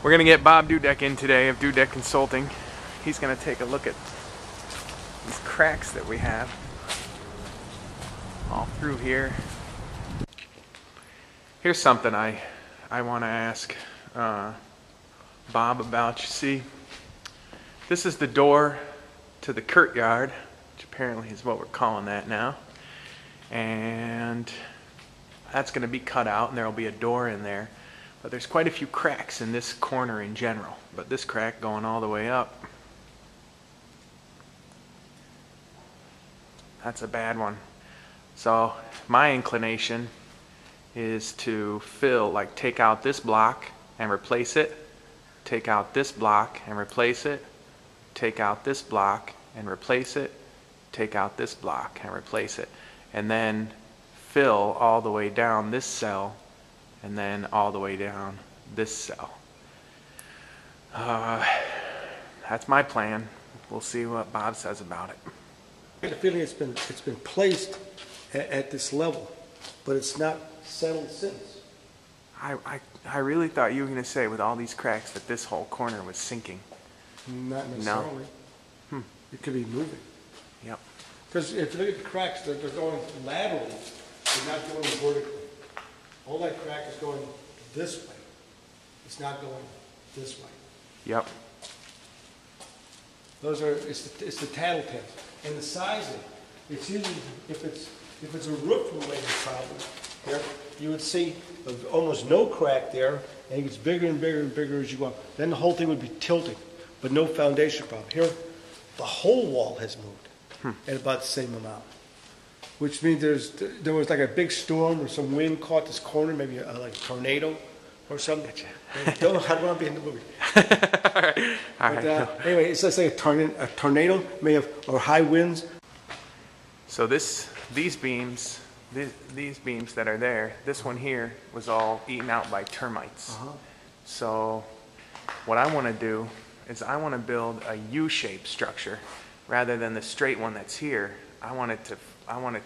We're going to get Bob Dudek in today of Dudek Consulting. He's going to take a look at these cracks that we have all through here. Here's something I want to ask Bob about. You see, this is the door to the courtyard, which apparently is what we're calling that now. And that's going to be cut out, and there will be a door in there. But there's quite a few cracks in this corner in general. But this crack going all the way up, that's a bad one. So my inclination is to fill, like take out this block and replace it, take out this block and replace it, take out this block and replace it, take out this block and replace it, and then fill all the way down this cell and then all the way down this cell. That's my plan. We'll see what Bob says about it. I get the feeling it's been placed at this level, but it's not settled since. I really thought you were going to say with all these cracks that this whole corner was sinking. Not necessarily. No. It could be moving. Yep. Because if you look at the cracks, they're going laterally. They're not going vertically. All that crack is going this way. It's not going this way. Yep. It's the tattletales. And the sizing, it's usually, if it's a roof-related problem, here, you would see almost no crack there, and it gets bigger and bigger and bigger as you go up. Then the whole thing would be tilting, but no foundation problem. Here, the whole wall has moved at about the same amount, which means there was like a big storm or some wind caught this corner, maybe like a tornado or something. I don't want to be in the movie. All right. Anyway, it's just like a tornado may have, or high winds. So these beams that are there, this one here was all eaten out by termites. So what I want to do is I want to build a U-shaped structure rather than the straight one that's here. I want it to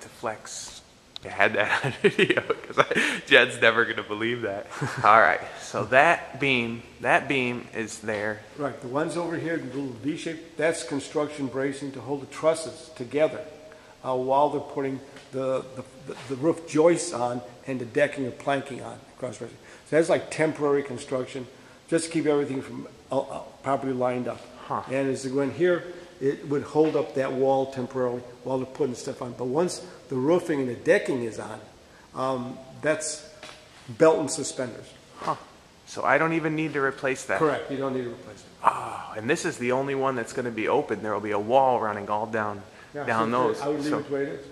flex. I had that on video because Jed's never going to believe that. All right, so that beam is there. Right, the ones over here, the little V-shape, that's construction bracing to hold the trusses together while they're putting the roof joists on and the decking or planking on, cross bracing. So that's like temporary construction, just to keep everything from properly lined up. And as they go in here, it would hold up that wall temporarily while they're putting stuff on. But once the roofing and the decking is on, that's belt and suspenders. So I don't even need to replace that? Correct, you don't need to replace it. Oh, and this is the only one that's going to be open. There will be a wall running all down those. I would leave it the way it is.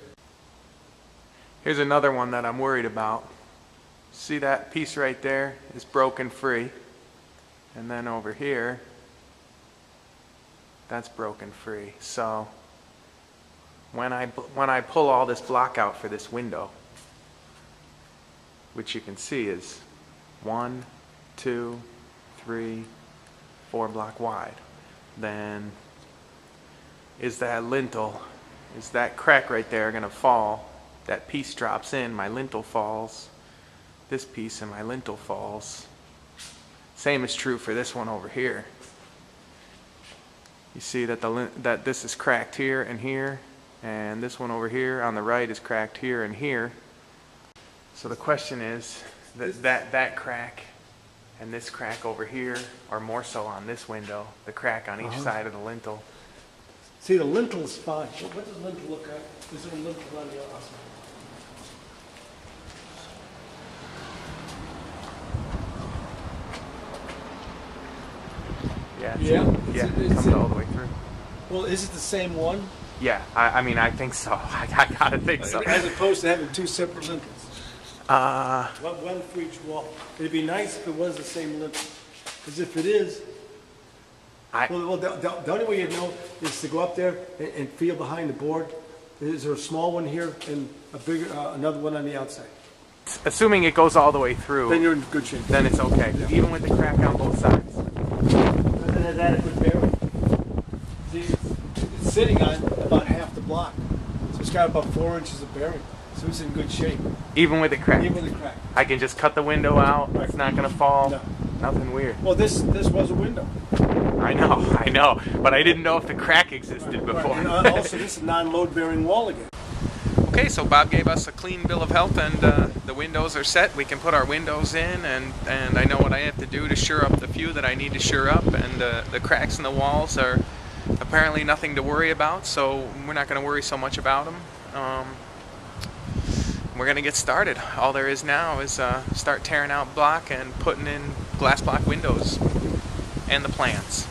Here's another one that I'm worried about. See that piece right there is broken free. And then over here, that's broken free. So when I pull all this block out for this window, which you can see is 1, 2, 3, 4 block wide, then is that lintel, is that crack right there going to fall? That piece drops in, my lintel falls, this piece and my lintel falls. Same is true for this one over here. You see that this is cracked here, and this one over here on the right is cracked here and here. So the question is that crack and this crack over here, or more so on this window, the crack on each side of the lintel. See, the lintel is fine. What does the lintel look like? Is there a lintel on the outside? Yeah, it comes all the way through. Well, is it the same one? Yeah, I mean, I think so. I gotta think so. As opposed to having two separate lintels. One for each wall. It'd be nice if it was the same lintel. Because if it is, the only way you know is to go up there and feel behind the board. Is there a small one here and a bigger, another one on the outside? Assuming it goes all the way through. Then you're in good shape. Then it's okay, yeah. Even with the crack on both sides. And then has adequate bearing. See, it's sitting on about half the block. So it's got about 4 inches of bearing. So it's in good shape. Even with the crack? Even with the crack. I can just cut the window out. Right. It's not going to fall. No. Nothing weird. Well, this was a window. I know, but I didn't know if the crack existed before. And also, this is a non-load bearing wall again. Okay, so Bob gave us a clean bill of health, and the windows are set. We can put our windows in, and I know what I have to do to shore up the few that I need to shore up, and the cracks in the walls are apparently nothing to worry about, so we're not going to worry so much about them. We're going to get started. All there is now is start tearing out block and putting in glass block windows and the plants.